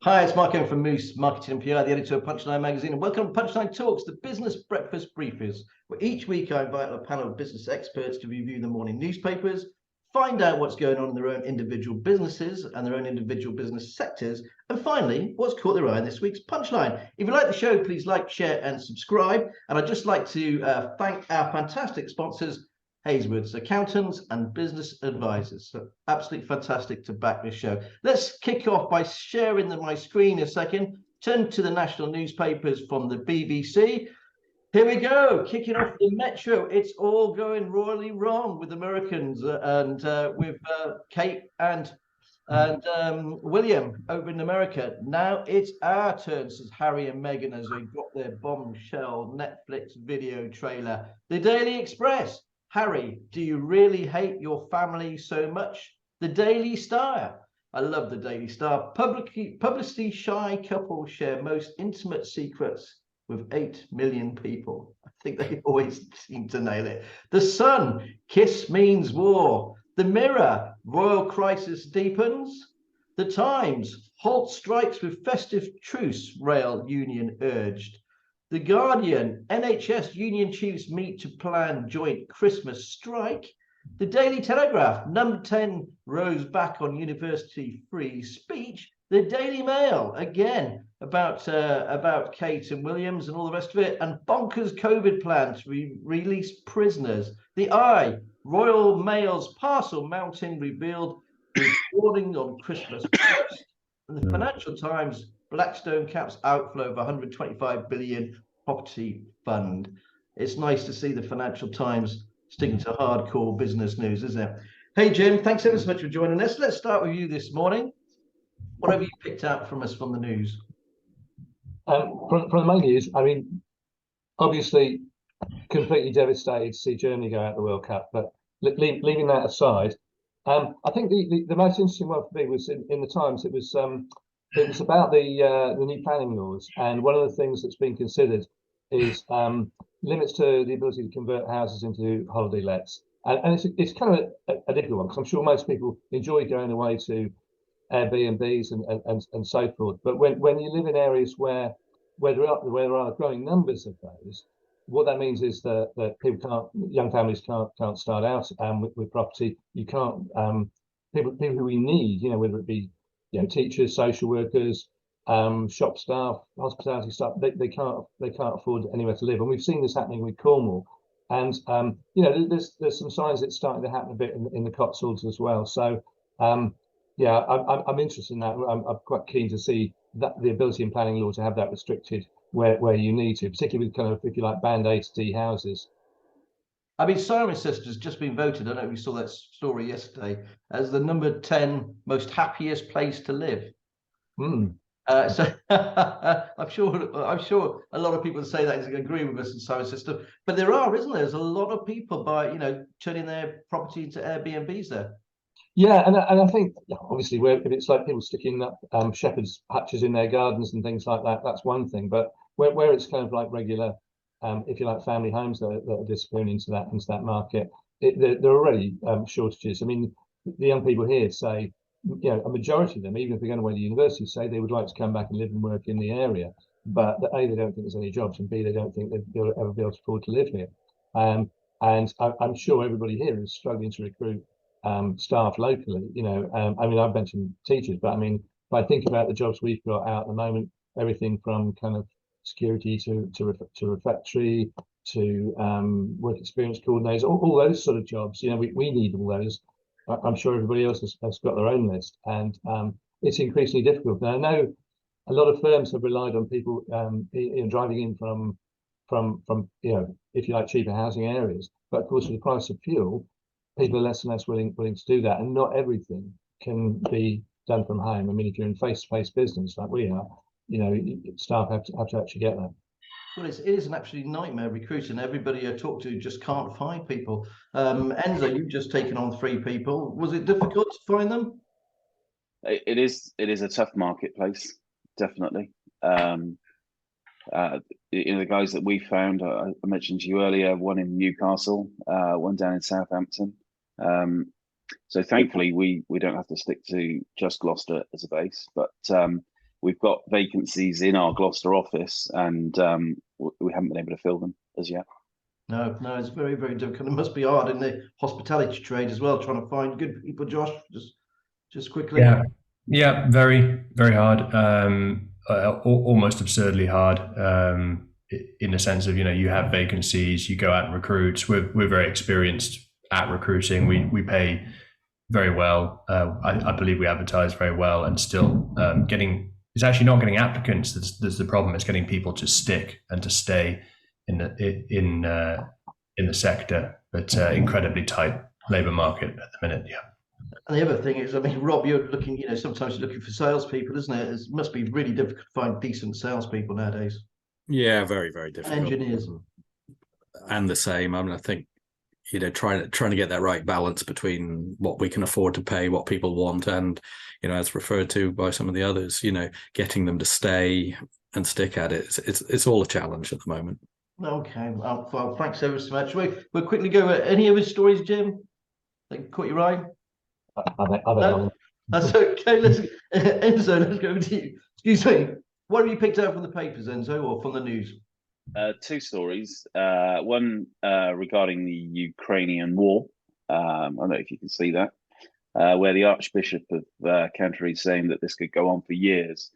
Hi, it's Mark Owen from Moose Marketing and PR, the editor of Punchline magazine, and welcome to Punchline Talks, the business breakfast briefers, where each week I invite a panel of business experts to review the morning newspapers, find out what's going on in their own individual businesses and their own individual business sectors, and finally, what's caught their eye in this week's Punchline. If you like the show, please like, share, and subscribe. And I'd just like to thank our fantastic sponsors, Hazelwood's Accountants and Business Advisors. So absolutely fantastic to back this show. Let's kick off by sharing my screen a second. Turn to the national newspapers from the BBC. Here we go, kicking off the Metro. It's all going royally wrong with Americans and with Kate and William over in America. Now it's our turn, says Harry and Meghan as they got their bombshell Netflix video trailer. The Daily Express. Harry, do you really hate your family so much? The Daily Star. I love the Daily Star. Publicity shy couples share most intimate secrets with 8 million people. I think they always seem to nail it. The Sun, kiss means war. The Mirror, royal crisis deepens. The Times, halt strikes with festive truce, rail union urged. The Guardian, NHS union chiefs meet to plan joint Christmas strike. The Daily Telegraph, number 10 rows back on university free speech. The Daily Mail, again, about Kate and Williams and all the rest of it. And bonkers COVID plan to release prisoners. The Eye, Royal Mail's parcel mountain revealed with warning on Christmas. And the Financial Times, Blackstone caps outflow of 125 billion property fund. It's nice to see the Financial Times sticking to hardcore business news, isn't it? Hey, Jim, thanks ever so much for joining us. Let's start with you this morning. What have you picked out from us from the news? From the main news, I mean, obviously, completely devastated to see Germany go out of the World Cup. But leaving that aside, I think the most interesting one for me was in the Times. It was about the new planning laws, and one of the things that's been considered is limits to the ability to convert houses into holiday lets. And it's kind of a difficult one because I'm sure most people enjoy going away to Airbnbs and so forth. But when you live in areas where there are growing numbers of those, what that means is that young families can't start out with property. You can't people who we need, whether it be teachers, social workers, shop staff, hospitality staff, they can't afford anywhere to live. And we've seen this happening with Cornwall. And there's some signs it's starting to happen a bit in the Cotswolds as well. So yeah, I'm interested in that. I'm quite keen to see that the ability in planning law to have that restricted where you need to, particularly with kind of, if you like, band A to D houses. I mean, Cirencester has just been voted, I don't know if you saw that story yesterday, as the number 10 most happiest place to live. So I'm sure a lot of people say that is agree with us in Cirencester, but there are, isn't there? There's a lot of people turning their property into Airbnbs there. Yeah, and I think obviously if it's like people sticking up shepherd's hutches in their gardens and things like that, that's one thing. But where it's kind of like regular, if you like, family homes that are disappearing into that market, there are already shortages. I mean, the young people here say, a majority of them, even if they're going away to university, say they would like to come back and live and work in the area, but A, they don't think there's any jobs, and B, they don't think they'll ever be able to afford to live here. And I'm sure everybody here is struggling to recruit staff locally. I mean, I've mentioned teachers, but I mean, if I think about the jobs we've got out at the moment, everything from kind of security to refectory to work experience coordinators, all those sort of jobs. We need all those. I'm sure everybody else has got their own list, and it's increasingly difficult. Now, I know a lot of firms have relied on people driving in from if you like, cheaper housing areas, but of course with the price of fuel, people are less and less willing to do that, and not everything can be done from home. I mean, if you're in face-to-face business like we are, staff have to actually get that. Well, it is an absolute nightmare recruiting. Everybody I talk to just can't find people. Enzo, you've just taken on 3 people. Was it difficult to find them? It is a tough marketplace, definitely. The guys that we found, I mentioned to you earlier, one in Newcastle, one down in Southampton. So thankfully we don't have to stick to just Gloucester as a base, but we've got vacancies in our Gloucester office, and we haven't been able to fill them as yet. No, it's very, very difficult. It must be hard in the hospitality trade as well, trying to find good people. Josh, just quickly. Yeah, very, very hard. Almost absurdly hard. In the sense of, you have vacancies, you go out and recruit. We're very experienced at recruiting. We pay very well. I believe we advertise very well, and still it's actually not getting applicants that's the problem. It's getting people to stick and to stay in the sector, but incredibly tight labour market at the minute. Yeah. And the other thing is, I mean, Rob, you're looking, sometimes you're looking for salespeople, isn't it? It must be really difficult to find decent salespeople nowadays. Yeah, very, very difficult. And engineers. And the same. I mean, I think, trying to get that right balance between what we can afford to pay, what people want, and, as referred to by some of the others, getting them to stay and stick at it. It's all a challenge at the moment. Okay. Well, thanks ever so much. We'll quickly go. Any other stories, Jim, that caught your eye? No? That's okay. Enzo, let's go to you. Excuse me. What have you picked out from the papers, Enzo, or from the news? Two stories. One regarding the Ukrainian war. I don't know if you can see that, where the Archbishop of Canterbury is saying that this could go on for years.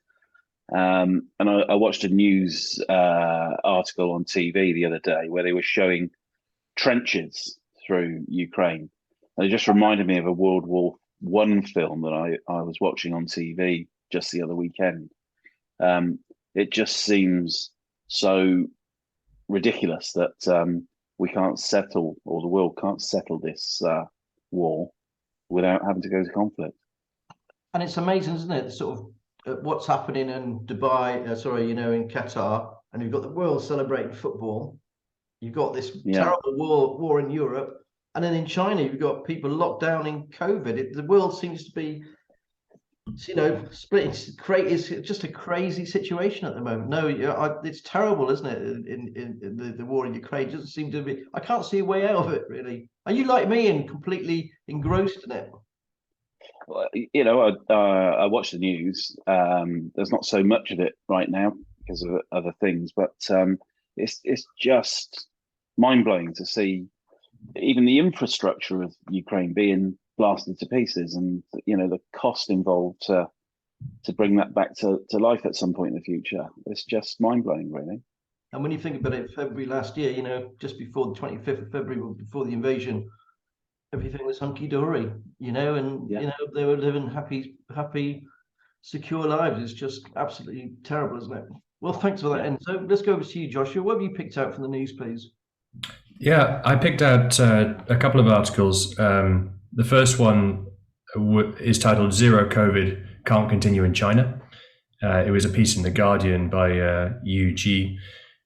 And I watched a news article on TV the other day where they were showing trenches through Ukraine. And it just reminded me of a World War I film that I was watching on TV just the other weekend. It just seems so ridiculous that we can't settle, or the world can't settle this war without having to go to conflict. And it's amazing, isn't it? Sort of what's happening in Dubai, in Qatar, and you've got the world celebrating football. You've got this terrible war in Europe. And then in China, you've got people locked down in COVID. The world seems to be, split. It's just a crazy situation at the moment. No, it's terrible, isn't it? In the war in Ukraine, it doesn't seem to be. I can't see a way out of it, really. Are you like me and completely engrossed in it? Well, I watch the news. There's not so much of it right now because of other things, but it's just mind-blowing to see even the infrastructure of Ukraine being blasted to pieces, and the cost involved to bring that back to life at some point in the future. It's just mind-blowing, really. And when you think about it, February last year, just before the 25th of February, before the invasion, everything was hunky-dory, they were living happy, secure lives. It's just absolutely terrible, isn't it? Well, thanks for that, Enzo. Let's go over to you, Joshua. What have you picked out from the news, please? Yeah, I picked out a couple of articles. The first one is titled "Zero COVID Can't Continue in China." It was a piece in The Guardian by UG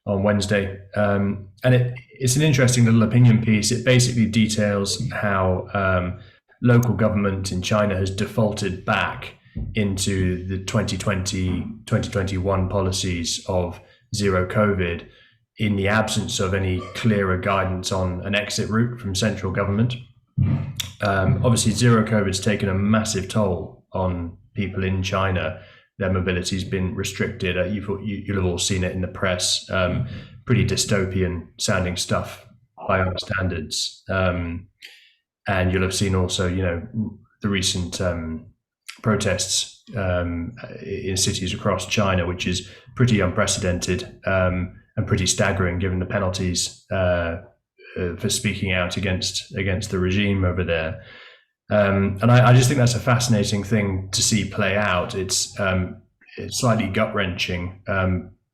on Wednesday. And it's an interesting little opinion piece. It basically details how local government in China has defaulted back into the 2020-2021 policies of zero COVID in the absence of any clearer guidance on an exit route from central government. Obviously, zero COVID has taken a massive toll on people in China. Their mobility has been restricted. You'll have all seen it in the press. Pretty dystopian sounding stuff by our standards. And you'll have seen also, the recent protests in cities across China, which is pretty unprecedented and pretty staggering given the penalties for speaking out against the regime over there. And I just think that's a fascinating thing to see play out. It's slightly gut-wrenching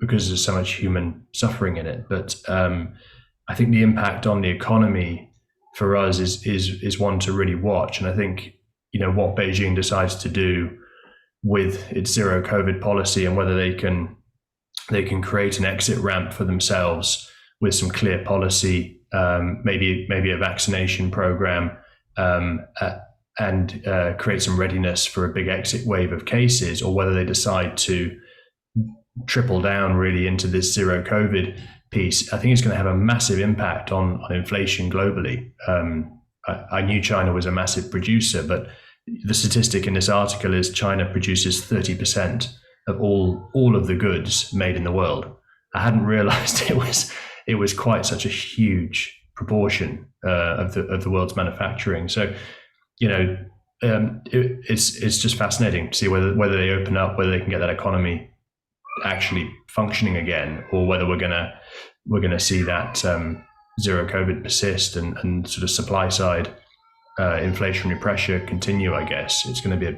because there's so much human suffering in it. But I think the impact on the economy for us is one to really watch. And I think, what Beijing decides to do with its zero COVID policy and whether they can create an exit ramp for themselves with some clear policy, maybe a vaccination program, and create some readiness for a big exit wave of cases, or whether they decide to triple down really into this zero COVID piece. I think it's going to have a massive impact on inflation globally. I knew China was a massive producer, but the statistic in this article is China produces 30% of all of the goods made in the world. I hadn't realized it was quite such a huge proportion of the world's manufacturing. So, it's just fascinating to see whether they open up, whether they can get that economy actually functioning again, or whether we're gonna see that zero COVID persist and sort of supply side inflationary pressure continue. I guess it's going to be a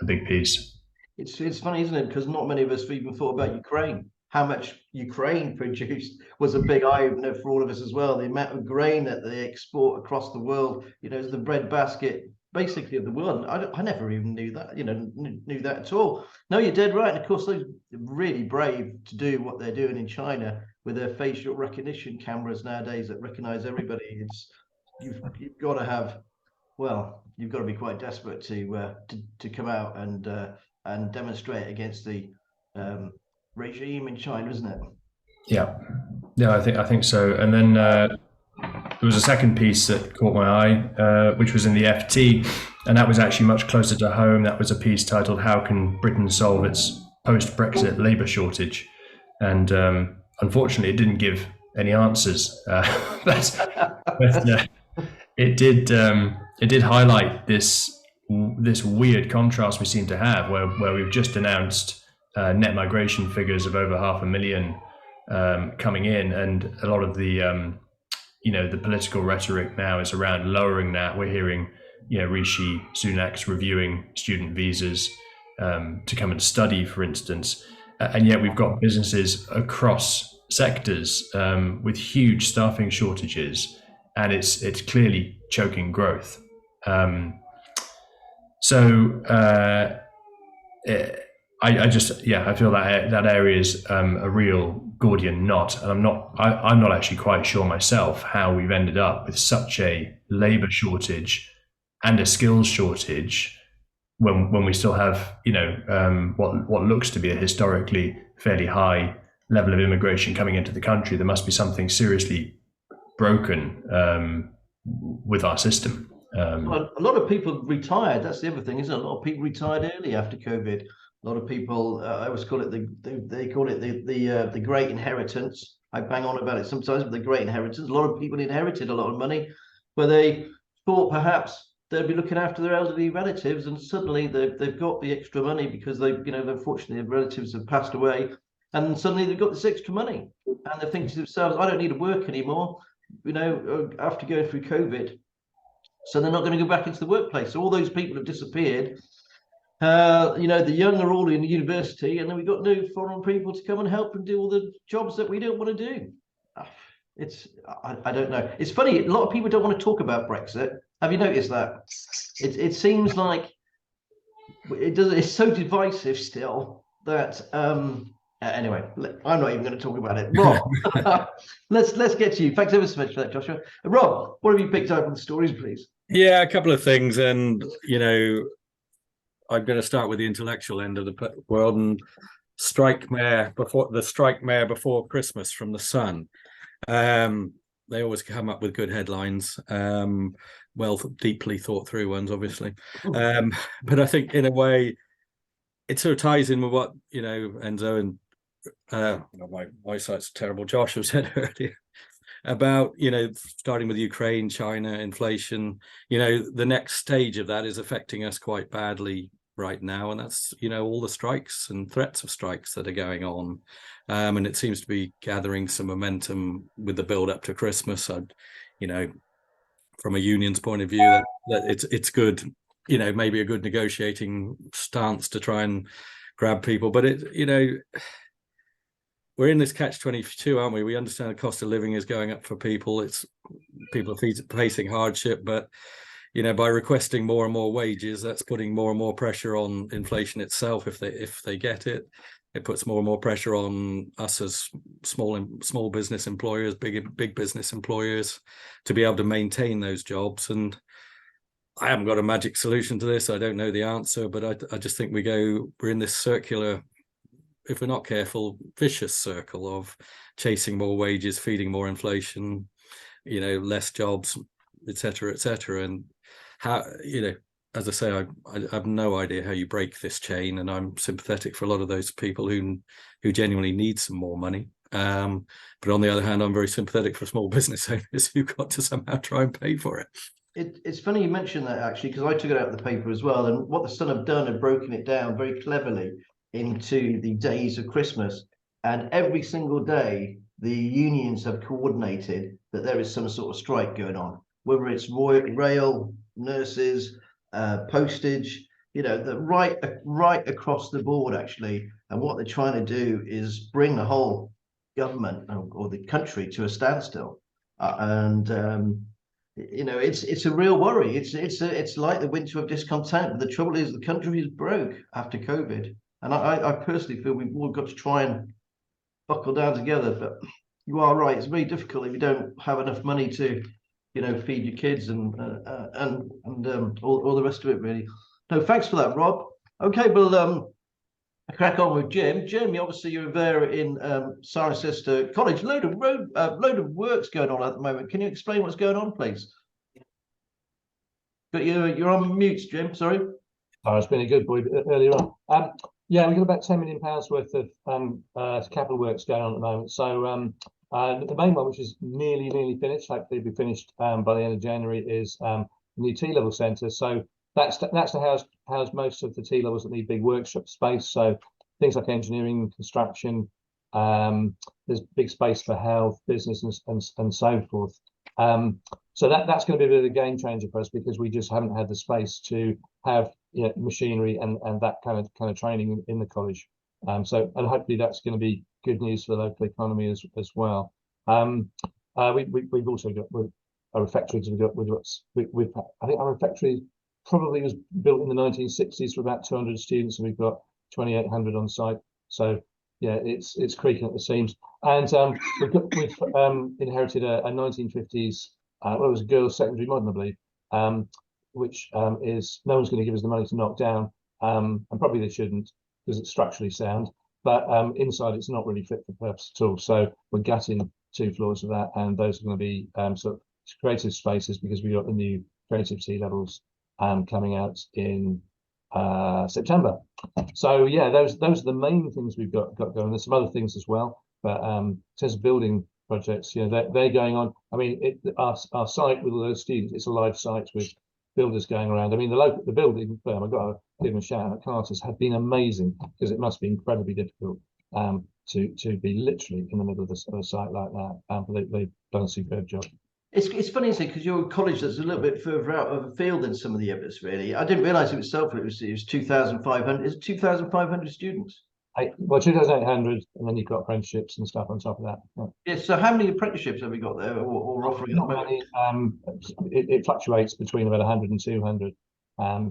big piece. It's funny, isn't it? Because not many of us have even thought about Ukraine. How much Ukraine produced was a big eye opener for all of us as well. The amount of grain that they export across the world, is the breadbasket basically of the world. I never even knew that, knew that at all. No, you're dead right. And of course, they're really brave to do what they're doing in China with their facial recognition cameras nowadays that recognize everybody. You've got to have, you've got to be quite desperate to come out and demonstrate against the regime in China, isn't it? Yeah, I think so. And then there was a second piece that caught my eye, which was in the FT, and that was actually much closer to home. That was a piece titled "How Can Britain Solve Its Post-Brexit Labour Shortage?" And unfortunately, it didn't give any answers, but it did highlight this weird contrast we seem to have, where we've just announced net migration figures of over 500,000 coming in, and a lot of the the political rhetoric now is around lowering that. We're hearing Rishi Sunak's reviewing student visas to come and study, for instance, and yet we've got businesses across sectors with huge staffing shortages, and it's clearly choking growth. I feel that area is a real Gordian knot, and I'm not actually quite sure myself how we've ended up with such a labour shortage and a skills shortage when we still have what looks to be a historically fairly high level of immigration coming into the country. There must be something seriously broken with our system. A lot of people retired. That's the other thing, isn't it? A lot of people retired early after COVID. A lot of people, I always call it the great inheritance. I bang on about it sometimes, but the great inheritance. A lot of people inherited a lot of money, where they thought perhaps they'd be looking after their elderly relatives, and suddenly they've got the extra money because unfortunately their relatives have passed away, and suddenly they've got this extra money, and they're thinking to themselves, I don't need to work anymore, after going through COVID. So they're not going to go back into the workplace. So all those people have disappeared. The young are all in university, and then we've got new foreign people to come and help and do all the jobs that we don't want to do. I don't know. It's funny. A lot of people don't want to talk about Brexit. Have you noticed that? It seems like it's so divisive still that. Anyway, I'm not even going to talk about it. Rob, let's get to you. Thanks ever so much for that, Joshua. Rob, what have you picked up on the stories, please? Yeah, a couple of things, and I'm going to start with the intellectual end of the world, and strike mayor before Christmas from the Sun. They always come up with good headlines, deeply thought through ones, obviously. But I think in a way, it sort of ties in with what Enzo and my eyesight's terrible. Josh have said earlier about starting with Ukraine, China, inflation. The next stage of that is affecting us quite badly right now, and that's all the strikes and threats of strikes that are going on, and it seems to be gathering some momentum with the build up to Christmas. From a union's point of view, that it's good, maybe a good negotiating stance to try and grab people, but we're in this catch-22, aren't we? We understand the cost of living is going up for people. People are facing hardship, but by requesting more and more wages, that's putting more and more pressure on inflation itself. If they get it, it puts more and more pressure on us as small business employers, big business employers, to be able to maintain those jobs. And I haven't got a magic solution to this. I don't know the answer, but I just think we're in this circular, if we're not careful, vicious circle of chasing more wages, feeding more inflation, less jobs, etc., etc. And how as I say, I have no idea how you break this chain, and I'm sympathetic for a lot of those people who genuinely need some more money. But on the other hand, I'm very sympathetic for small business owners who've got to somehow try and pay for it. It's funny you mentioned that, actually, because I took it out of the paper as well. And what the Sun have done, have broken it down very cleverly into the days of Christmas. And every single day, the unions have coordinated that there is some sort of strike going on, whether it's rail, nurses, postage, right across the board, actually. And what they're trying to do is bring the whole government or the country to a standstill. It's a real worry. It's like the winter of discontent. But the trouble is, the country is broke after COVID, and I personally feel we've all got to try and buckle down together. But you are right; it's very difficult if you don't have enough money to, feed your kids and all the rest of it. Really. No, thanks for that, Rob. Okay, well, crack on with Jim. Jim, obviously you're there in Cirencester College. Load of work's going on at the moment. Can you explain what's going on, please? But you're on mute, Jim. Sorry. I was being a good boy earlier on. Yeah, we've got about £10 million worth of capital works going on at the moment. So the main one, which is nearly finished, hopefully will be finished by the end of January, is the new T-level centre. So that's to house most of the T-levels that need big workshop space. So things like engineering, construction, there's big space for health, business, and so forth. So that's going to be a bit of a game changer for us, because we just haven't had the space to have machinery and that kind of training in the college. And hopefully that's going to be good news for the local economy as well. We've also got our refectories. I think our refectory probably was built in the 1960s for about 200 students, and we've got 2,800 on site. So yeah, it's creaking at the seams. And we've inherited a 1950s, it was a girls' secondary modern, I believe, which is no one's going to give us the money to knock down, and probably they shouldn't, because it's structurally sound. But inside, it's not really fit for purpose at all. So we're gutting 2 floors of that, and those are going to be sort of creative spaces, because we got the new creative T-levels coming out in September. So yeah, those are the main things we've got going. There's some other things as well, but in terms of building projects, they're going on. I mean, our site with all those students, it's a live site with builders going around. I mean, the building firm, I've got to give them a shout out, Carter's, have been amazing, because it must be incredibly difficult to be literally in the middle of a site like that. But they've done a superb job. It's funny, because you're a college that's a little bit further out of the field than some of the others, really. I didn't realise it was Salford. It was 2,500. Is it 2,500 students? Well, 2,800, and then you've got apprenticeships and stuff on top of that. Yeah. So how many apprenticeships have we got there, or offering? Not many. It fluctuates between about 100 and 200.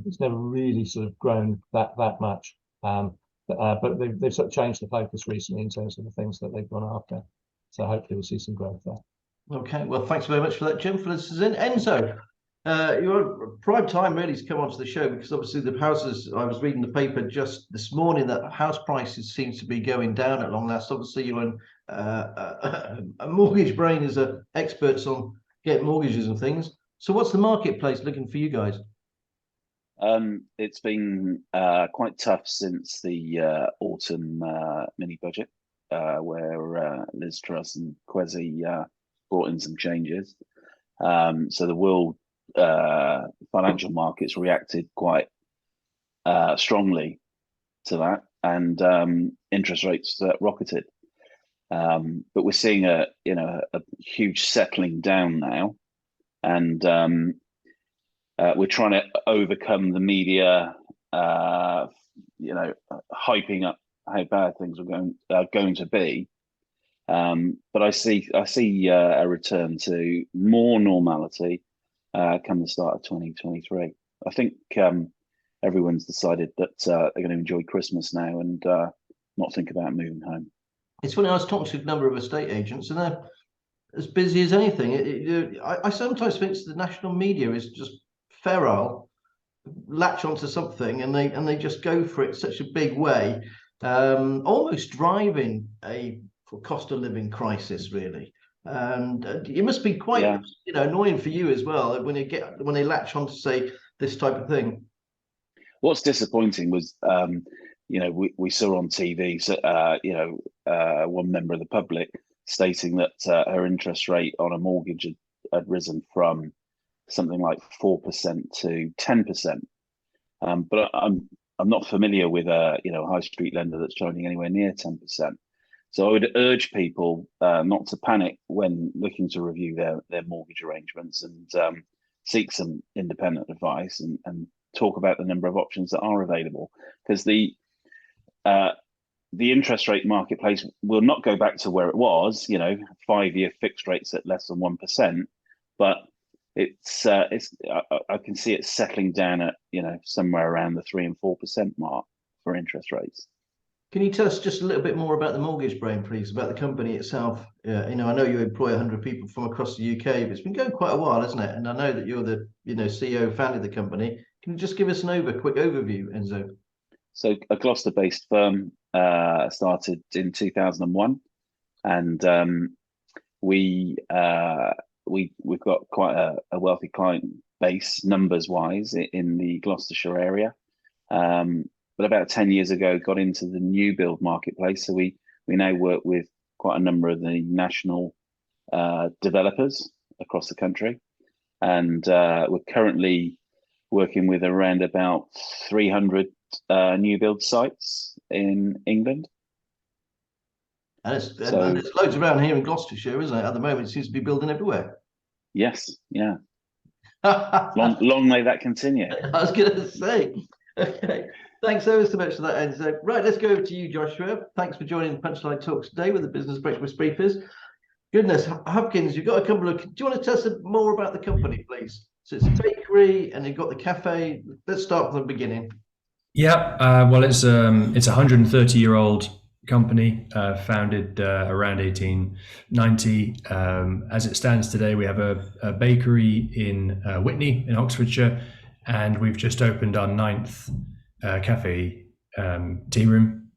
It's never really sort of grown that much. But they've sort of changed the focus recently in terms of the things that they've gone after. So hopefully we'll see some growth there. Okay, well, thanks very much for that, Jim. For this is in Enzo. You're prime time really to come onto the show, because obviously the houses, I was reading the paper just this morning that house prices seem to be going down at long last. Obviously you're in a mortgage brain as experts on getting mortgages and things. So what's the marketplace looking for you guys? It's been quite tough since the autumn mini budget, where Liz Truss and Kwesi brought in some changes. So the world financial markets reacted quite strongly to that, and interest rates rocketed. But we're seeing a huge settling down now, and we're trying to overcome the media, hyping up how bad things are going to be. But I see a return to more normality come the start of 2023. I think everyone's decided that they're going to enjoy Christmas now and not think about moving home. It's funny, I was talking to a number of estate agents, and they're as busy as anything. I sometimes think the national media is just feral, latch onto something, and they just go for it such a big way, almost driving a cost of living crisis, really. And it must be quite annoying for you as well when they latch on to say this type of thing. What's disappointing was, we saw on TV, one member of the public stating that her interest rate on a mortgage had risen from something like 4% to 10%. But I'm not familiar with a high street lender that's charging anywhere near 10%. So I would urge people not to panic when looking to review their mortgage arrangements, and seek some independent advice and talk about the number of options that are available, because the interest rate marketplace will not go back to where it was, 5-year fixed rates at less than 1%, but I can see it settling down at somewhere around the 3 and 4% mark for interest rates. Can you tell us just a little bit more about the Mortgage Brain, please, about the company itself? I know you employ 100 people from across the UK, but it's been going quite a while, hasn't it? And I know that you're the CEO, founded the company. Can you just give us an quick overview, Enzo? So a Gloucester-based firm started in 2001, and we've got quite a wealthy client base numbers-wise in the Gloucestershire area. But about 10 years ago, got into the new build marketplace. So we now work with quite a number of the national developers across the country, and we're currently working with around about 300 new build sites in England. And there's loads around here in Gloucestershire, isn't it? At the moment, it seems to be building everywhere. Yes, yeah. long may that continue. I was going to say. Okay. Thanks ever so much for that, Enzo. Right, let's go over to you, Joshua. Thanks for joining the Punchline Talks today with the Business Breakfast Briefers. Goodness, Huffkins, you've got a couple of... Do you want to tell us more about the company, please? So it's a bakery, and you've got the cafe. Let's start from the beginning. Yeah, well, it's a 130-year-old company, founded around 1890. As it stands today, we have a bakery in Witney in Oxfordshire, and we've just opened our 9th cafe tea room.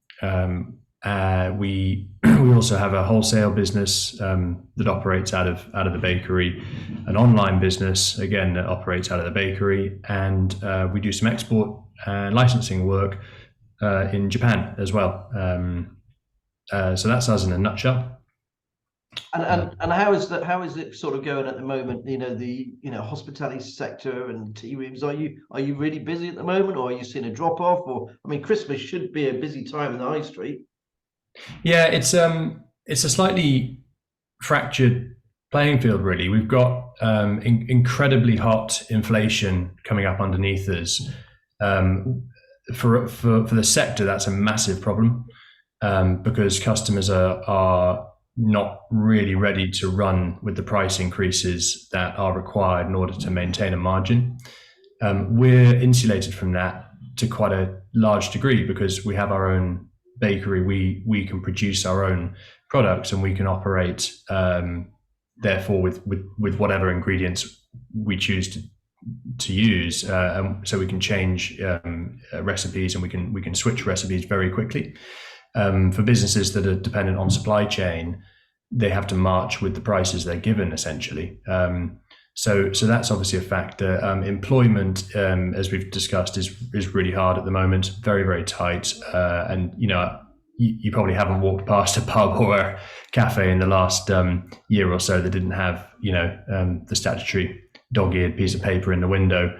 We also have a wholesale business that operates out of the bakery, an online business again that operates out of the bakery, and we do some export and licensing work in Japan as well. So that's us in a nutshell. And how is it sort of going at the moment? The hospitality sector and tea rooms. Are you really busy at the moment, or are you seeing a drop off? Or Christmas should be a busy time in the high street. Yeah, it's a slightly fractured playing field, really. We've got incredibly hot inflation coming up underneath us. For the sector, that's a massive problem, because customers are not really ready to run with the price increases that are required in order to maintain a margin. We're insulated from that to quite a large degree because we have our own bakery. We can produce our own products, and we can operate therefore with whatever ingredients we choose to use, so we can change recipes, and we can switch recipes very quickly. For businesses that are dependent on supply chain, they have to march with the prices they're given, essentially. So that's obviously a factor. Employment, as we've discussed, is really hard at the moment, very, very tight. And you probably haven't walked past a pub or a cafe in the last year or so that didn't have the statutory dog-eared piece of paper in the window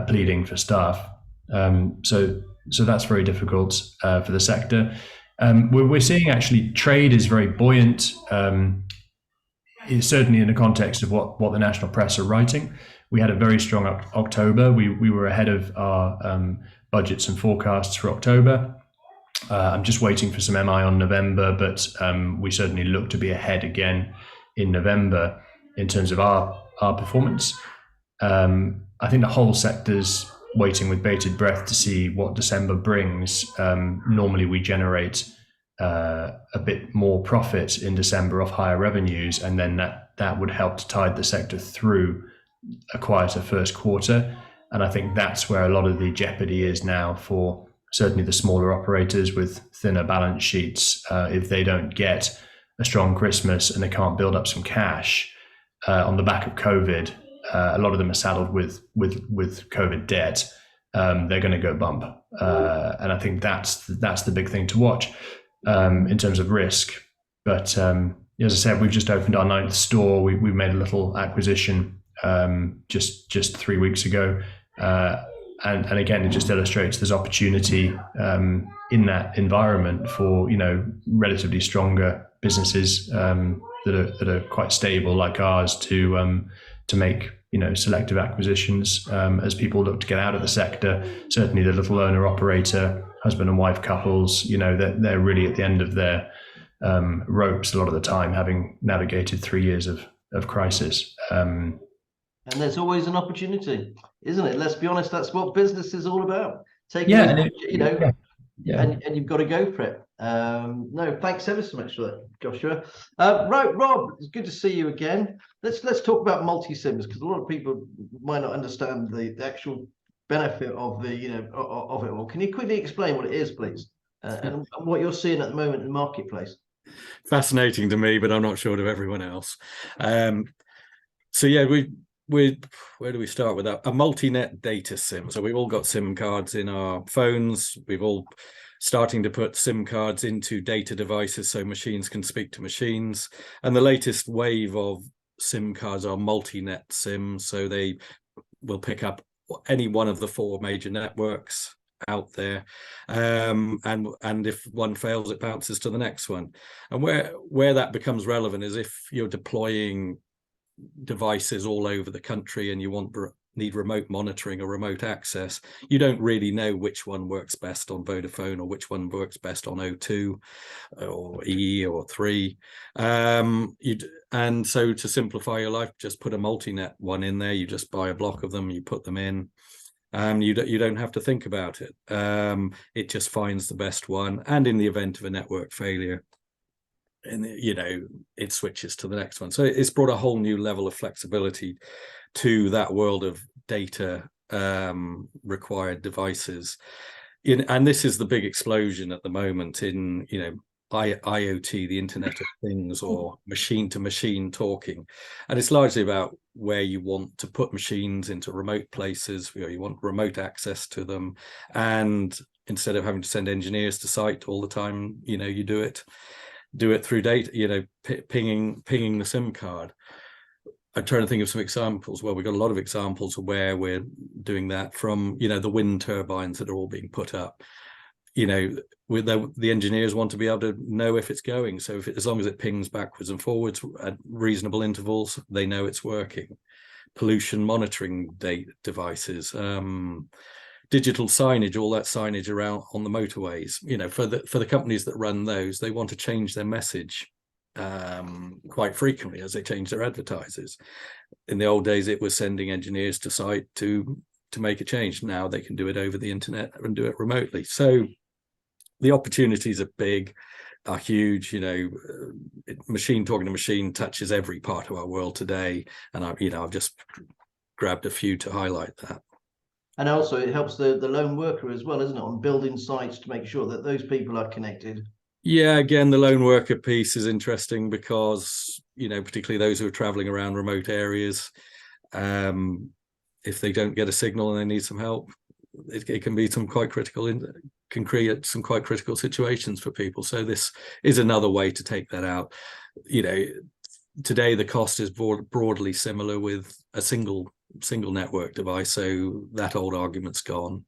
pleading for staff. So that's very difficult for the sector. We're seeing actually trade is very buoyant, certainly in the context of what the national press are writing. We had a very strong October. We were ahead of our budgets and forecasts for October. I'm just waiting for some MI on November, but we certainly look to be ahead again in November in terms of our performance. I think the whole sector's waiting with bated breath to see what December brings. Normally we generate a bit more profit in December off higher revenues, and then that would help to tide the sector through a quieter first quarter. And I think that's where a lot of the jeopardy is now for certainly the smaller operators with thinner balance sheets. If they don't get a strong Christmas and they can't build up some cash on the back of COVID, a lot of them are saddled with COVID debt. they're going to go bump. And I think that's the big thing to watch in terms of risk. But as I said, we've just opened our 9th store. We made a little acquisition just 3 weeks ago. And again, it just illustrates there's opportunity in that environment for, relatively stronger businesses that are quite stable like ours to make, selective acquisitions as people look to get out of the sector. Certainly the little owner operator, husband and wife couples, they're really at the end of their ropes a lot of the time, having navigated 3 years of crisis. And there's always an opportunity, isn't it? Let's be honest, that's what business is all about. Taking, and you've got to go for it. No, thanks ever so much for that, Joshua. Right, Rob, it's good to see you again. Let's talk about multi-sims, because a lot of people might not understand the actual benefit of the of it all. Can you quickly explain what it is, please, and what you're seeing at the moment in the marketplace? Fascinating to me, but I'm not sure to everyone else. So yeah, where do we start with that? A multi-net data SIM. So we've all got SIM cards in our phones. We've all starting to put SIM cards into data devices so machines can speak to machines. And the latest wave of SIM cards are multi-net SIMs. So they will pick up any one of the 4 major networks out there, and if one fails, it bounces to the next one. And where that becomes relevant is if you're deploying devices all over the country and you need remote monitoring or remote access, you don't really know which one works best on Vodafone or which one works best on O2 or E or 3. And so to simplify your life, just put a multi-net one in there. You just buy a block of them, you put them in. You don't have to think about it. It just finds the best one, and in the event of a network failure, and it switches to the next one. So it's brought a whole new level of flexibility to that world of data required devices. And this is the big explosion at the moment in IoT, the Internet of Things, or machine to machine talking. And it's largely about where you want to put machines into remote places, where you want remote access to them. And instead of having to send engineers to site all the time, you do it through data, pinging the SIM card. I'm trying to think of some examples. Well, we've got a lot of examples of where we're doing that, from, the wind turbines that are all being put up. The engineers want to be able to know if it's going. So as long as it pings backwards and forwards at reasonable intervals, they know it's working. Pollution monitoring devices, digital signage, all that signage around on the motorways. For the companies that run those, they want to change their message quite frequently as they change their advertisers. In the old days, it was sending engineers to site to make a change. Now they can do it over the internet and do it remotely. So the opportunities are huge. Machine talking to machine touches every part of our world today, and I've just grabbed a few to highlight that. And also it helps the lone worker as well, isn't it, on building sites to make sure that those people are connected. Yeah, again, the lone worker piece is interesting because, particularly those who are traveling around remote areas, if they don't get a signal and they need some help, it can be can create some quite critical situations for people. So this is another way to take that out. Today the cost is broadly similar with a single network device, so that old argument's gone.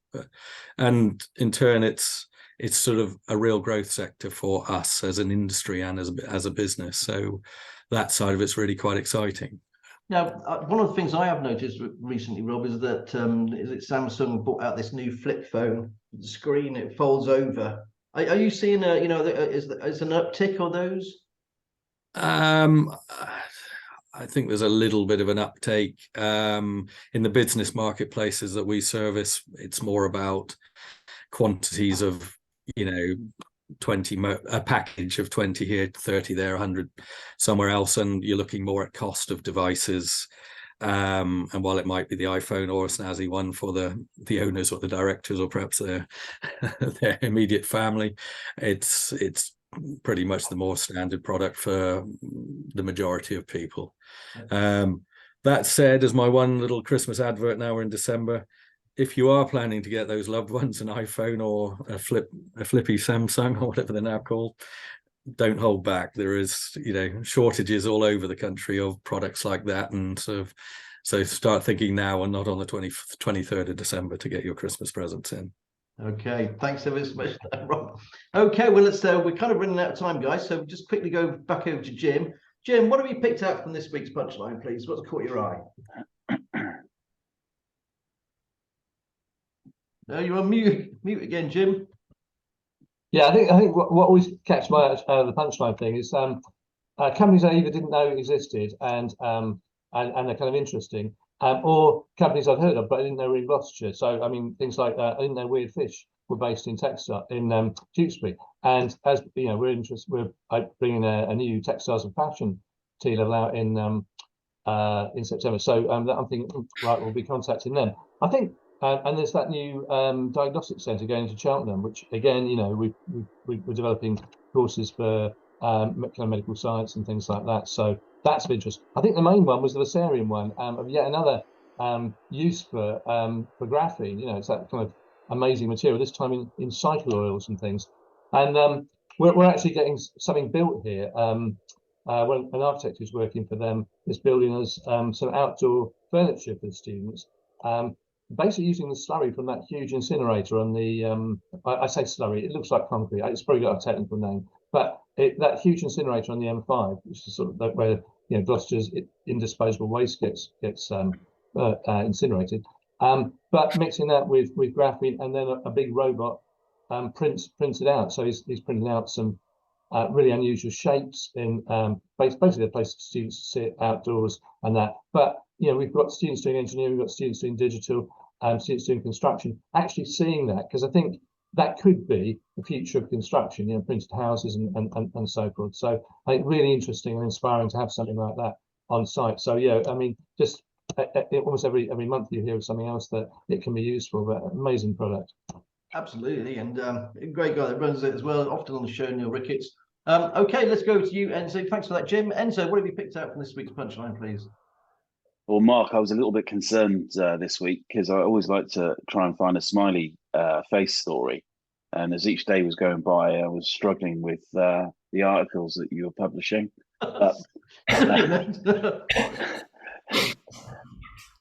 And in turn, it's sort of a real growth sector for us as an industry and as a business. So that side of it's really quite exciting. Now, one of the things I have noticed recently, Rob, is that Samsung brought out this new flip phone. The screen, it folds over. Are you seeing is an uptick on those? I think there's a little bit of an uptake in the business marketplaces that we service. It's more about quantities of 20, a package of 20 here, 30 there, 100 somewhere else, and you're looking more at cost of devices. And while it might be the iPhone or a snazzy one for the owners or the directors or perhaps their immediate family, it's pretty much the more standard product for the majority of people. That said, as my one little Christmas advert, now we're in December, if you are planning to get those loved ones an iPhone or a flippy Samsung or whatever they're now called, don't hold back. There is, shortages all over the country of products like that, and so start thinking now and not on the 23rd of December to get your Christmas presents in. Okay, thanks ever so much, Rob. Okay, well, we're kind of running out of time, guys, so just quickly go back over to Jim. Jim, what have you picked out from this week's punchline, please? What's caught your eye? No, you're on mute again, Jim. Yeah, I think what always catches my eye the punchline thing is companies I either didn't know existed and they're kind of interesting, or companies I've heard of but I didn't know were in Gloucestershire. So I mean, things like I didn't know Weird Fish were based in Tewkesbury, and as you know, we're bringing a new textiles and fashion tea level out in September. So I'm thinking, right, we'll be contacting them. I think. And there's that new diagnostic centre going to Cheltenham, which again, we're developing courses for kind of medical science and things like that. So that's of interest. I think the main one was the Vasarian one, of yet another use for graphene. It's that kind of amazing material. This time in cycle oils and things. And we're actually getting something built here. When an architect who's working for them is building us some outdoor furniture for the students. Basically using the slurry from that huge incinerator on the, I say slurry, it looks like concrete, it's probably got a technical name, but that huge incinerator on the M5, which is sort of where Gloucester's indisposable waste gets incinerated, but mixing that with graphene, and then a big robot prints it out. So he's printing out some really unusual shapes in basically a place for students to sit outdoors and that. But we've got students doing engineering, we've got students doing digital, students doing construction, actually seeing that, because I think that could be the future of construction, printed houses and so forth. So I think really interesting and inspiring to have something like that on site. So yeah, I mean, just almost every month you hear of something else that it can be used for, but amazing product. Absolutely, and a great guy that runs it as well, often on the show, Neil Ricketts. Okay, let's go to you, Enzo. Thanks for that, Jim. Enzo, what have you picked out from this week's punchline, please? Well, Mark, I was a little bit concerned this week because I always like to try and find a smiley face story. And as each day was going by, I was struggling with the articles that you were publishing. But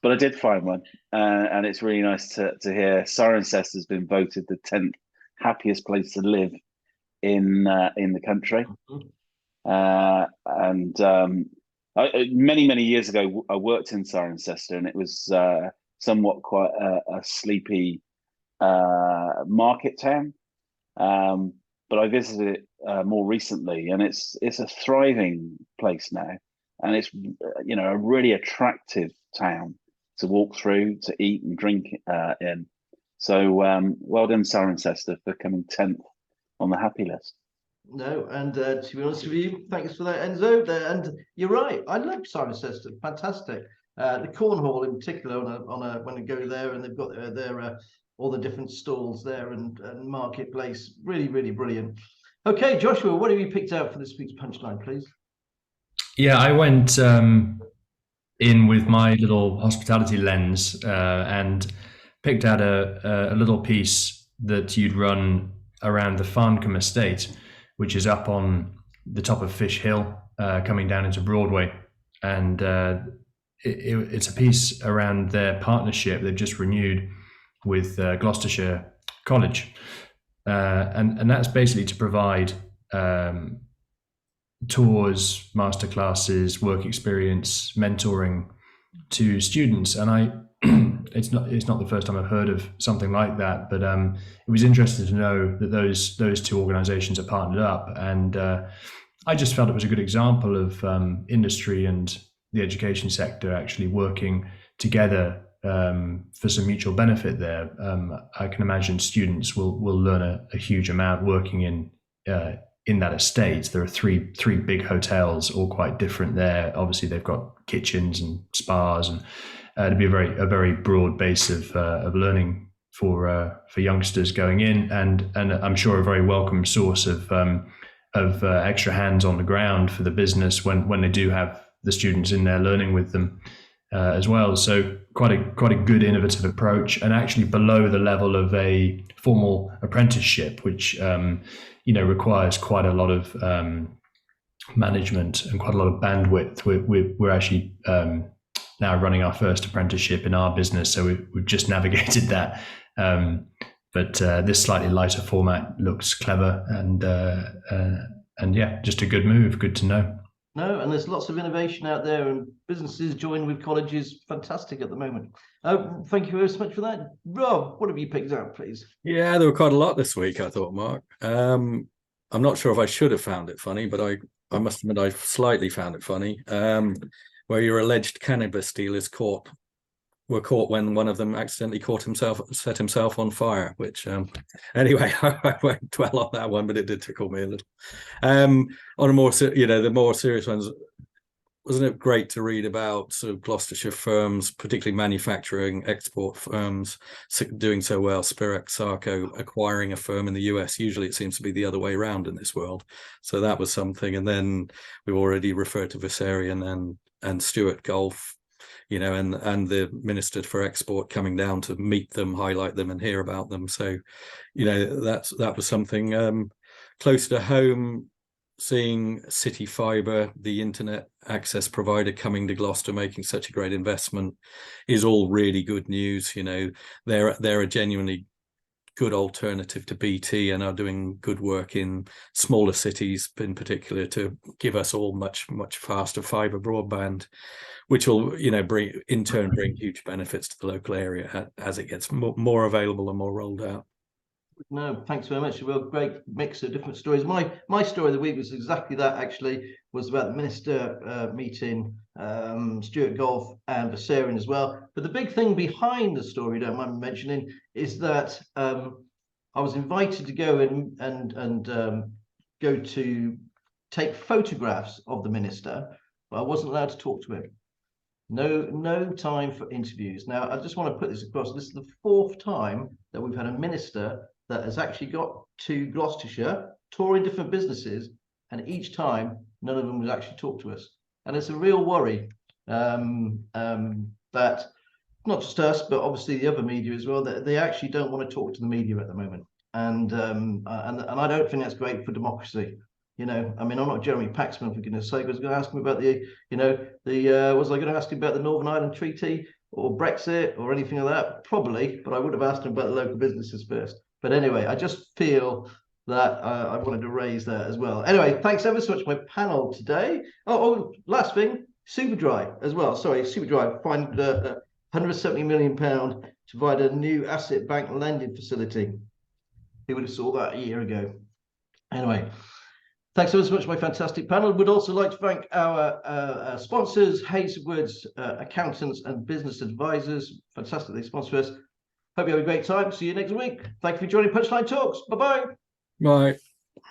I did find one, and it's really nice to hear Cirencester has been voted the 10th happiest place to live in the country. Many years ago, I worked in Cirencester, and it was somewhat quite a sleepy market town. But I visited it more recently, and it's a thriving place now, and it's a really attractive town to walk through, to eat and drink in. So well done, Cirencester, for coming 10th on the happy list. No, and to be honest with you, thanks for that, Enzo. And you're right, I love Cirencester, fantastic. The cornhole in particular, when I go there, and they've got their all the different stalls there and marketplace, really brilliant. Okay, Joshua, what have you picked out for this week's punchline, please? Yeah, I went in with my little hospitality lens and picked out a little piece that you'd run around the Farncombe estate, which is up on the top of Fish Hill, coming down into Broadway. And it's a piece around their partnership they've just renewed with Gloucestershire College. And that's basically to provide tours, masterclasses, work experience, mentoring to students. And it's not the first time I've heard of something like that, but it was interesting to know that those two organizations are partnered up. And I just felt it was a good example of industry and the education sector actually working together for some mutual benefit there. I can imagine students will learn a huge amount working in that estate. There are three big hotels, all quite different there. Obviously, they've got kitchens and spas, and it'd be a very broad base of learning for youngsters going in, and I'm sure a very welcome source of extra hands on the ground for the business when they do have the students in there learning with them. as well. So quite a good innovative approach, and actually below the level of a formal apprenticeship, which requires quite a lot of management and quite a lot of bandwidth. We're actually now running our first apprenticeship in our business, so we've just navigated that. But this slightly lighter format looks clever, and yeah, just a good move. Good to know. No, and there's lots of innovation out there, and businesses join with colleges. Fantastic at the moment. Thank you very much for that. Rob, what have you picked out, please? Yeah, there were quite a lot this week, I thought, Mark. I'm not sure if I should have found it funny, but I must admit I slightly found it funny. Where your alleged cannabis dealers were caught when one of them accidentally set himself on fire, which anyway, I won't dwell on that one, but it did tickle me a little. On a more, the more serious ones, wasn't it great to read about sort of Gloucestershire firms, particularly manufacturing export firms, doing so well? Spirax Sarco acquiring a firm in the US. Usually it seems to be the other way around in this world. So that was something. And then we've already referred to Viserion and Stewart Gulf, and the Minister for Export coming down to meet them, highlight them and hear about them. So, that was something. Close to home, seeing City Fibre, the internet access provider, coming to Gloucester, making such a great investment is all really good news. They're a genuinely good alternative to BT and are doing good work in smaller cities in particular to give us all much, much faster fibre broadband, which will, bring huge benefits to the local area as it gets more available and more rolled out. No, thanks very much. Well, great mix of different stories. My story of the week was exactly that, actually, was about the minister meeting Stewart Gulf and Viserion as well. But the big thing behind the story, don't mind mentioning, is that I was invited to go and go to take photographs of the minister, but I wasn't allowed to talk to him. No time for interviews. Now, I just want to put this across. This is the 4th time that we've had a minister that has actually got to Gloucestershire, touring different businesses, and each time none of them would actually talk to us. And it's a real worry that not just us, but obviously the other media as well, that they actually don't want to talk to the media at the moment. And I don't think that's great for democracy. I'm not Jeremy Paxman, for goodness sake. I was going to ask him about was I going to ask him about the Northern Ireland Treaty or Brexit or anything like that? Probably, but I would have asked him about the local businesses first. But anyway, I just feel that I wanted to raise that as well. Anyway, thanks ever so much for my panel today. Last thing, Superdry as well. Sorry, Superdry find £170 million to provide a new asset bank lending facility. Who would have saw that a year ago? Anyway, thanks ever so much for my fantastic panel. Would also like to thank our sponsors, Hazelwood's accountants and business advisors. Fantastic, they sponsor us. Hope you have a great time. See you next week. Thank you for joining Punchline Talks. Bye-bye. Bye.